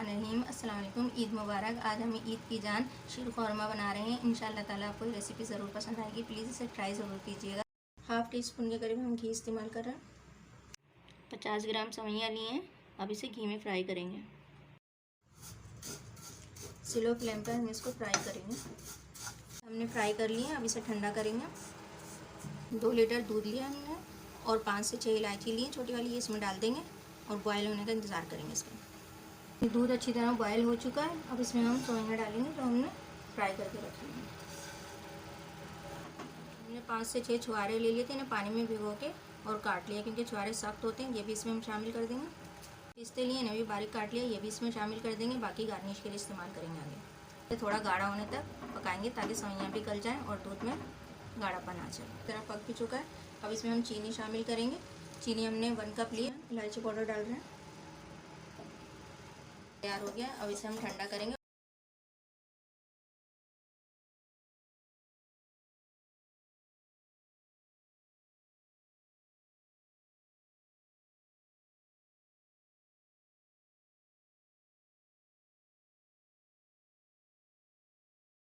बिस्मिल्लाहिर्रहमानिर्रहीम। अस्सलाम वालेकुम। ईद मुबारक। आज हम ईद की जान शीर ख़ौरमा बना रहे हैं। इंशाअल्लाह ताला आपको ये रेसिपी ज़रूर पसंद आएगी। प्लीज़ इसे ट्राई ज़रूर कीजिएगा। हाफ़ टी स्पून के करीब हम घी इस्तेमाल कर रहे हैं। 50 ग्राम सेवइयाँ लिए हैं। अब इसे घी में फ्राई करेंगे। स्लो फ्लेम पर हम इसको फ्राई करेंगे। हमने फ्राई कर लिए, अब इसे ठंडा करेंगे। 2 लीटर दूध लिया हमने और 5 से 6 इलायची लिए छोटी वाली, ये इसमें डाल देंगे और बॉयल होने का इंतज़ार करेंगे इसका। दूध अच्छी तरह बॉयल हो चुका है। अब इसमें हम सेवइयाँ डालेंगे जो हमने फ्राई करके रखी हैं। हमने 5 से 6 छुहारे ले लिए थे, इन्हें पानी में भिगो के और काट लिया क्योंकि छुहारे सख्त होते हैं। ये भी इसमें हम शामिल कर देंगे। पिस्ते लिए, इन्हें भी बारीक काट लिया, ये भी इसमें शामिल कर देंगे। बाकी गार्निश के लिए इस्तेमाल करेंगे आगे। थोड़ा गाढ़ा होने तक पकाएंगे ताकि सेवइयाँ भी गल जाएँ और दूध में गाढ़ापन आ जाए। इस तरह पक भी चुका है। अब इसमें हम चीनी शामिल करेंगे। चीनी हमने 1 कप लिया। इलायची पाउडर डाल रहे हैं। तैयार हो गया। अब इसे हम ठंडा करेंगे।